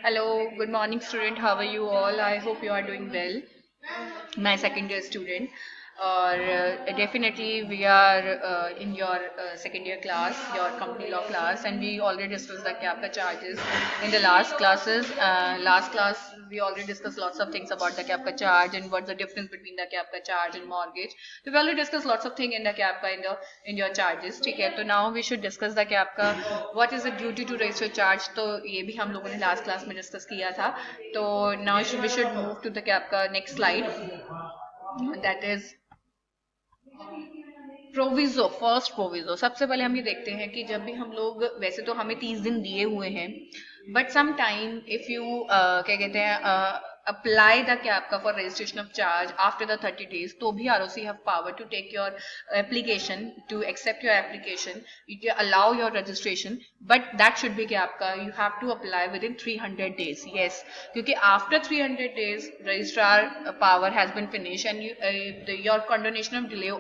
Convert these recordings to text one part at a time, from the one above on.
Hello, good morning, student. How are you all? I hope you are doing well. My second year student, or definitely we are in your second year class, your company law class, and we already discussed the CAPCA charges in the last classes. Last class we already discussed lots of things about the CAPCA charge and what's the difference between the CAPCA charge and mortgage. So we already discussed lots of things in the CAPCA in your charges. Okay, so now we should discuss the CAPCA. What is the duty to register charge? तो ये भी हम लोगों ने last class में discuss किया था. तो now we should move to the CAPCA next slide. That is proviso. First proviso, सबसे पहले हम ये देखते हैं कि जब भी हम लोग, वैसे तो हमें 30 दिन दिए हुए हैं, but some time if you क्या कहते हैं अप्लाई द कैपका for registration of charge after the 30 days, तो भी ROC have power to take your application, to accept your application, allow your registration, but that should be कैपका. You have to apply within 300 days. Yes, क्योंकि after 300 days registrar power has been finished and your condonation of delay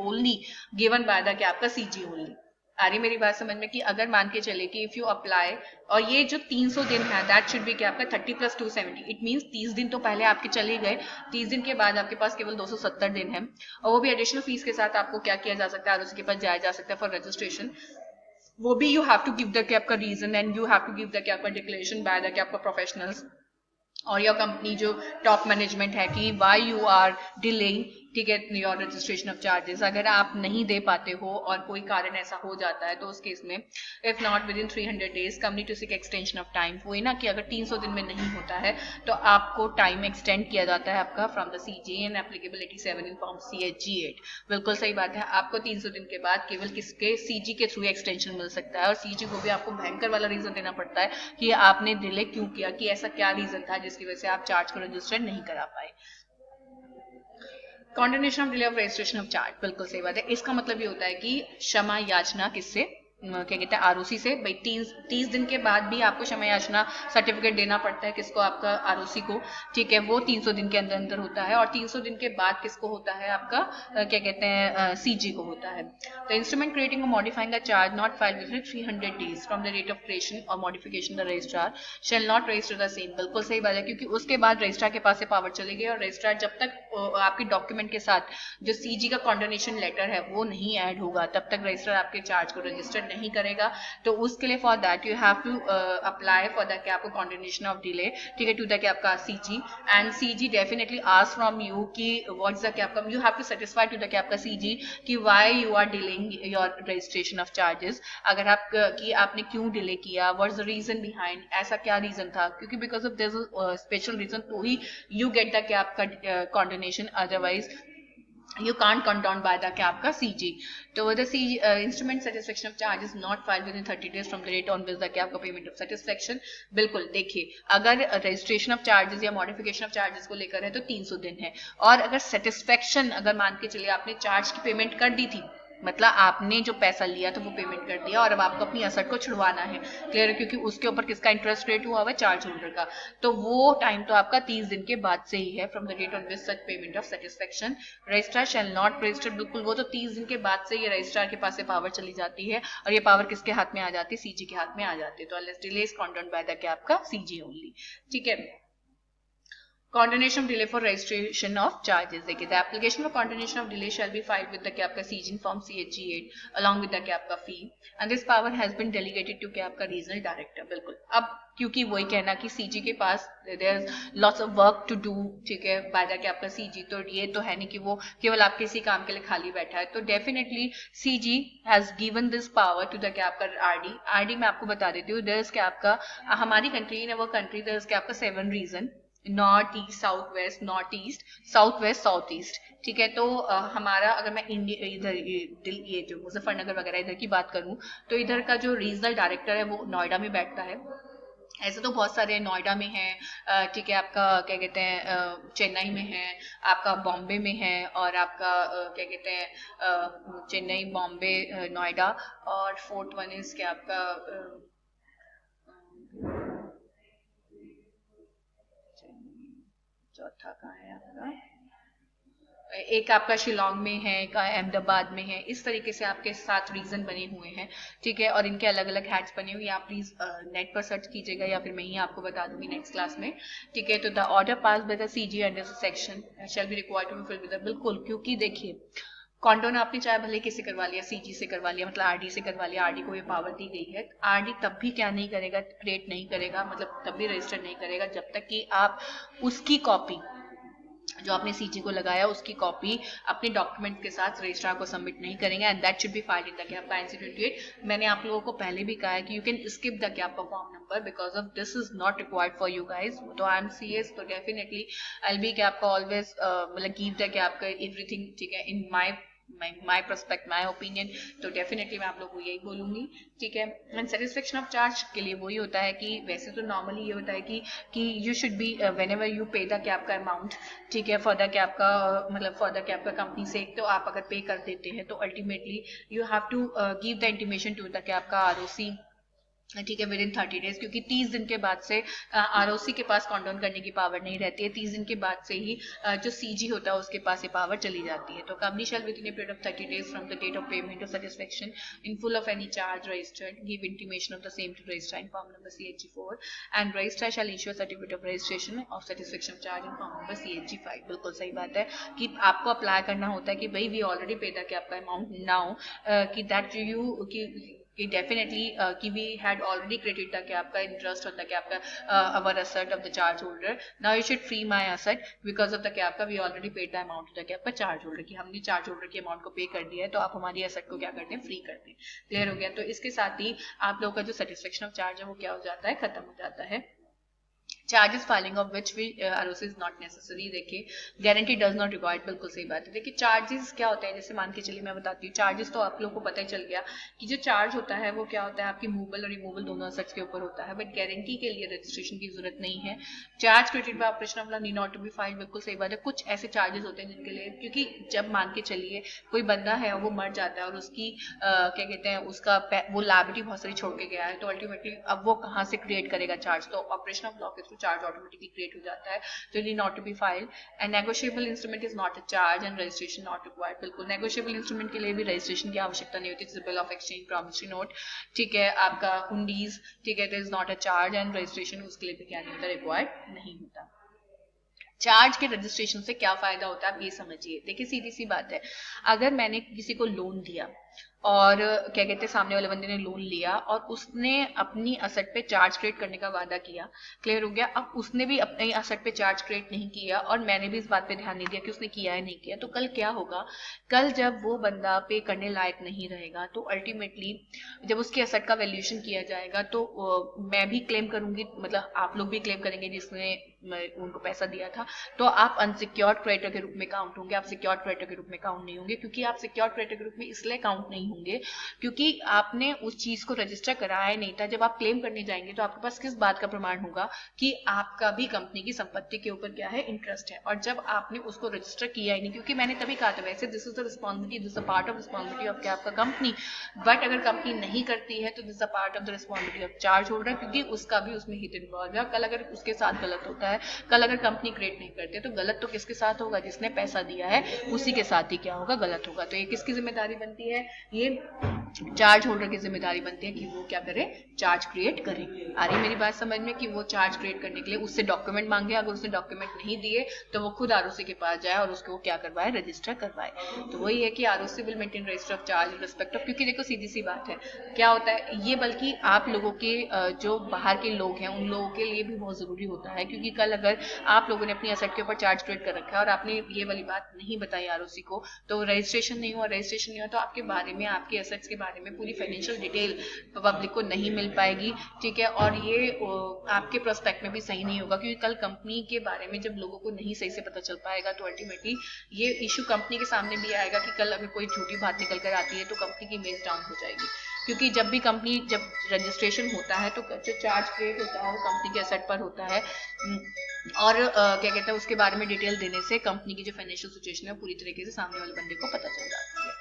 only given by the कैपका CG only. आ रही मेरी बात समझ में कि अगर मान के चले कि इफ यू अप्लाई, और ये जो 300 दिन है दैट शुड बी क्या आपका 30 + 270. इट मींस 30 दिन तो पहले आपके चले गए, 30 दिन के बाद आपके पास केवल 270 दिन है, और वो भी एडिशनल फीस के साथ आपको क्या किया जा सकता है, आरओसी के पास जाया जा सकता है फॉर रजिस्ट्रेशन. वो भी you have to give the कैप का reason and you have to give the कैप का डिक्लेरेशन बाय द कैप का प्रोफेशनल्स और योर कंपनी जो टॉप मैनेजमेंट है कि वाई यू आर डिलेइंग, ठीक है, योर रजिस्ट्रेशन ऑफ चार्जेस. अगर आप नहीं दे पाते हो और कोई कारण ऐसा हो जाता है तो उस केस में if not within 300 days company to seek extension of time. वही ना कि अगर 300 दिन में नहीं होता है तो आपको टाइम एक्सटेंड किया जाता है आपका from the CG and applicable 87 in form CHG8. बिल्कुल सही बात है, आपको 300 दिन के बाद केवल किसके सीजी के थ्रू एक्सटेंशन मिल सकता है, और सीजी को भी आपको भयंकर वाला रीजन देना पड़ता है कि आपने डिले क्यों किया, कि ऐसा क्या रीजन था जिसकी वजह से आप चार्ज को रजिस्टर नहीं करा पाए. Condonation of delay of registration of charge, बिल्कुल सही बात है. इसका मतलब ये होता है कि क्षमा याचना किससे, क्या कहते हैं, आरओसी से. भाई 30 दिन के बाद भी आपको क्षमा याचना सर्टिफिकेट देना पड़ता है, किसको, आपका आरओसी को. ठीक है, वो 300 दिन के अंदर अंदर होता है, और 300 दिन के बाद किसको होता है, आपका क्या कहते हैं, सीजी को होता है. द इंस्ट्रूमेंट क्रिएटिंग और modifying the charge not filed with 300 days from the date of creation और modification the registrar shall not register the same. बिल्कुल सही बात है, क्योंकि उसके बाद रजिस्ट्रार के पास से पावर चली गई, और रजिस्ट्रार जब तक आपके डॉक्यूमेंट के साथ जो सीजी का कॉन्डोनेशन लेटर है वो नहीं ऐड होगा तब तक रजिस्ट्रार आपके चार्ज को रजिस्टर नहीं करेगा. तो उसके लिए for that you have to apply for the कैप कॉन्डोनेशन ऑफ डिले, ठीक है, टू द कैप का CG, and CG definitely ask from you कि व्हाट्स द कैप का, you have to satisfy to the कैप का सीजी कि why you are delaying your registration of charges. अगर आप कि आपने क्यों डिले किया, व्हाट्स द रीजन बिहाइंड, ऐसा क्या रीजन था, क्योंकि because of this special reason तो ही यू गेट द कैप का condonation, otherwise you can't condone by the cap ka CG. So the CG instrument satisfaction of charge is not filed within 30 days from the date on which the cap का payment of satisfaction. बिल्कुल देखिए, अगर registration of charges या modification of charges को लेकर है तो 300 दिन है, और अगर सेटिस्फेक्शन, अगर मान के चलिए आपने चार्ज की पेमेंट कर दी थी, मतलब आपने जो पैसा लिया था वो पेमेंट कर दिया और अब आपको अपनी असट को छुड़वाना है, क्लियर है, क्योंकि उसके ऊपर किसका इंटरेस्ट रेट हुआ हुआ है, चार्ज होल्डर का. तो वो टाइम तो आपका 30 दिन के बाद से ही है, from the date on which such payment of satisfaction. Registrar shall not register, बिल्कुल वो तो 30 दिन के बाद से ये रजिस्ट्रार के पास से पावर चली जाती है, और ये पावर किसके हाथ में आ जाती है, सीजी के हाथ में आ जाती है. तो unless delay is condoned by the कैप का सीजी ओनली. ठीक है. Condonation of delay for registration of charges. देखिए, the application for condonation of delay shall be filed with the CAPCA CG form CHG8 along with the CAPCA fee, and this power has been delegated to CAPCA regional director. बिल्कुल, अब क्योंकि वही कहना कि CG के पास there is lots of work to do, ठीक है, by the CAPCA CG, तो ये तो है नहीं कि वो केवल आपके इसी काम के लिए खाली बैठा है. तो definitely CG has given this power to the CAPCA RD. RD मैं आपको बता देती हूँ, there is CAPCA, हमारी country in our country there is CAPCA 7 region, north east, south west, north east, south west, south east. ठीक है, तो हमारा, अगर मैं इंडिया इधर ये जो मुजफ्फरनगर वगैरह इधर की बात करूं, तो इधर का जो रीजनल डायरेक्टर है वो नोएडा में बैठता है. ऐसे तो बहुत सारे नोएडा में है, ठीक है, आपका क्या कहते हैं, चेन्नई में है, आपका बॉम्बे में है, और आपका क्या कहते हैं, चेन्नई, बॉम्बे, नोएडा, और फोर्थ वन इज क्या आपका चौथा कहाँ है आपका, एक आपका शिलोंग में है, एक अहमदाबाद में है, इस तरीके से आपके 7 रीजन बने हुए हैं, ठीक है, और इनके अलग अलग हैट्स बने हुए हैं। आप प्लीज नेट पर सर्च कीजिएगा या फिर मैं ही आपको बता दूंगी नेक्स्ट क्लास में, ठीक है। तो the order pass by the CG under section shall be required to be filed with, बिल्कुल, क्योंकि देखिए कॉन्डोन आपने चाहे भले किसी करवा लिया, सीजी से करवा लिया, मतलब आरडी से करवा लिया, आरडी को ये पावर दी गई है, आरडी तब भी क्या नहीं करेगा, क्रिएट नहीं करेगा, मतलब तब भी रजिस्टर नहीं करेगा जब तक कि आप उसकी कॉपी जो आपने सीजी को लगाया उसकी कॉपी अपने डॉक्यूमेंट के साथ रजिस्ट्रार को सबमिट नहीं करेंगे, and that should be filed in the cap NC-28। मैंने आप लोगों को पहले भी कहा है कि you can skip the cap form number because of this is not required for you guys. तो आई एम सीएस, तो डेफिनेटली आई बी कैप का ऑलवेज मतलब गिव द कैप का एवरीथिंग, ठीक है, इन माई परस्पेक्ट, माई ओपिनियन। तो डेफिनेटली मैं आप लोगों को यही बोलूंगी, ठीक है। एंड सेटिस्फेक्शन ऑफ चार्ज के लिए वही होता है कि वैसे तो नॉर्मली ये होता है कि you should be whenever you pay the कैप का अमाउंट, ठीक है, फॉर द कैप का मतलब फॉर द कैप का कंपनी से, तो आप अगर पे कर देते हैं तो ultimately you have to give the intimation to the कैप का ROC, ठीक है, विद इन 30 डेज, क्योंकि 30 दिन के बाद से ROC के पास कॉन्डोन करने की पावर नहीं रहती है। 30 दिन के बाद से ही जो CG होता है उसके पास ये पावर चली जाती है। तो company shall within a period of 30 days from the date of payment और satisfaction in full of any charge registered give intimation of the same to registrar in form number CHG4 and registrar shall issue certificate of registration of satisfaction charge in form number CHG5। बिल्कुल सही बात है कि आपको apply करना होता है कि भाई वी ऑलरेडी पे द कैप का अमाउंट नाउ, कि दैट यू कि डेफिनेटली कि we had already credit the कैप का इंटरेस्ट ऑन द कैप का our asset of the charge holder, now you should free my asset because of the कैप का we already paid the amount to the कैप का charge holder, कि हमने चार्ज होल्डर के अमाउंट को पे कर दिया है तो आप हमारी असेट को क्या करते हैं, फ्री करते हैं। क्लियर हो गया। तो इसके साथ ही आप लोगों का जो सेटिस्फेक्शन ऑफ चार्ज है वो क्या हो जाता है, खत्म हो जाता है। चार्जेस फाइलिंग ऑफ विच भी ROC इज नॉट नेसेसरी, देखिए गारंटी डज नॉट रिक्वायर्ड, बिल्कुल सही बात है। देखिए चार्जेस क्या होते हैं, जैसे मान के चलिए मैं बताती हूँ, चार्जेस तो आप लोगों को पता ही चल गया कि जो चार्ज होता है वो क्या होता है, आपकी मूवेबल और रिमूवेबल दोनों असेट्स के ऊपर होता है, बट गारंटी के लिए रजिस्ट्रेशन की जरूरत नहीं है। Charge created by operation of need not to be filed, बिल्कुल सही बात है। कुछ ऐसे चार्जेस होते हैं जिनके लिए, क्योंकि जब मान के चलिए कोई बंदा है वो मर जाता है और उसकी क्या कहते हैं उसका वो लायबिलिटी बहुत सारी छोड़ के गया है, तो अल्टीमेटली अब वो कहाँ से क्रिएट करेगा चार्ज, तो ऑपरेशन ऑफ लॉ के थ्रू चार्ज ऑटोमेटिकली क्रिएट हो जाता है, तो it need not to be filed. And negotiable instrument is not a charge and registration not required, बिल्कुल नेगोशिएबल इंस्ट्रूमेंट के लिए भी रजिस्ट्रेशन की आवश्यकता नहीं होती, जैसे bill of exchange, promissory note, ठीक है, आपका हुंडीज, ठीक है, it is not a charge and registration उसके लिए भी क्या नहीं होता, रिक्वायर्ड नहीं होता। चार्ज के रजिस्ट्रेशन से क्या फायदा होता है आप ये समझिए। देखिए सीधी सी बात है, अगर मैंने किसी को लोन दिया और क्या कहते हैं सामने वाले बंदे ने लोन लिया और उसने अपनी असेट पे चार्ज क्रिएट करने का वादा किया, क्लियर हो गया, अब उसने भी अपने असेट पे चार्ज क्रिएट नहीं किया और मैंने भी इस बात पे ध्यान नहीं दिया कि उसने किया है नहीं किया, तो कल क्या होगा, कल जब वो बंदा पे करने लायक नहीं रहेगा तो अल्टीमेटली जब उसके असेट का वैल्यूएशन किया जाएगा तो मैं भी क्लेम करूंगी, मतलब आप लोग भी क्लेम करेंगे जिसने उनको पैसा दिया था, तो आप अनसिक्योर्ड क्रेडिटर के रूप में काउंट होंगे, आप सिक्योर्ड क्रेडिटर के रूप में काउंट नहीं होंगे। क्योंकि आप सिक्योर्ड क्रेडिटर के रूप में इसलिए काउंट नहीं होंगे क्योंकि आपने उस चीज को रजिस्टर कराया नहीं था। जब आप क्लेम करने जाएंगे तो आपके पास किस बात का प्रमाण होगा कि आपका भी कंपनी की संपत्ति के ऊपर क्या है, इंटरेस्ट है, और जब आपने उसको रजिस्टर किया ही नहीं, क्योंकि मैंने तभी कहा था वैसे this is the responsibility, this is a part of responsibility of क्या आपका कंपनी, बट अगर कंपनी नहीं करती है तो this is a part of the responsibility of charge holder, क्योंकि उसका भी उसमें हित इन्वॉल्व है। कल अगर उसके साथ गलत होता है, कल अगर कंपनी क्रिएट नहीं करती तो गलत तो किसके साथ होगा, जिसने पैसा दिया है उसी के साथ ही क्या होगा, गलत होगा। तो ये किसकी जिम्मेदारी बनती है, ये चार्ज होल्डर की जिम्मेदारी बनती है कि वो क्या करे, चार्ज क्रिएट करे। आ रही मेरी बात समझ में, कि वो चार्ज क्रिएट करने के लिए उससे डॉक्यूमेंट मांगे, अगर उसने डॉक्यूमेंट नहीं दिए तो वो खुद ROC के पास जाए और उसको क्या करवाए, रजिस्टर करवाए। तो वही है कि ROC will maintain register of charge in respect of, क्योंकि देखो सीधी सी बात है क्या होता है ये, बल्कि आप लोगों के जो बाहर के लोग हैं उन लोगों के लिए भी बहुत जरूरी होता है, क्योंकि कल अगर आप लोगों ने अपनी असेट के ऊपर चार्ज क्रिएट कर रखा है और आपने ये वाली बात नहीं बताई ROC को, तो रजिस्ट्रेशन नहीं हुआ, रजिस्ट्रेशन नहीं हुआ तो आपके बारे में, आपके असेट्स के बारे में पूरी फाइनेंशियल डिटेल पब्लिक को नहीं मिल पाएगी, ठीक है, और ये आपके प्रोस्पेक्ट में भी सही नहीं होगा, क्योंकि कल कंपनी के बारे में जब लोगों को नहीं सही से पता चल पाएगा तो अल्टीमेटली ये इशू कंपनी के सामने भी आएगा कि कल अगर कोई झूठी बात निकल कर आती है तो कंपनी की इमेज डाउन हो जाएगी। क्योंकि जब भी कंपनी, जब रजिस्ट्रेशन होता है तो जो चार्ज क्रिएट होता है वो कंपनी के असेट पर होता है, और क्या कहते हैं उसके बारे में डिटेल देने से कंपनी की जो फाइनेंशियल सिचुएशन है पूरी तरीके से सामने वाले बंदे को पता चल जाती है।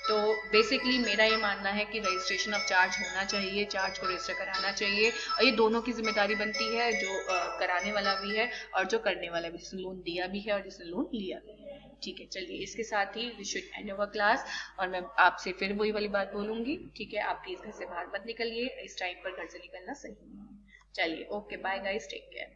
तो बेसिकली मेरा ये मानना है कि रजिस्ट्रेशन ऑफ चार्ज होना चाहिए, चार्ज को रजिस्टर कराना चाहिए, और ये दोनों की जिम्मेदारी बनती है, जो कराने वाला भी है और जो करने वाला भी, जिसने लोन दिया भी है और जिसने लोन लिया भी है। ठीक है, चलिए इसके साथ ही we should end our class, और मैं आपसे फिर वही वाली बात बोलूंगी, ठीक है, आप प्लीज घर से बाहर मत निकलिए, इस टाइम पर घर से निकलना सही नहीं है। चलिए, okay, bye guys, take care.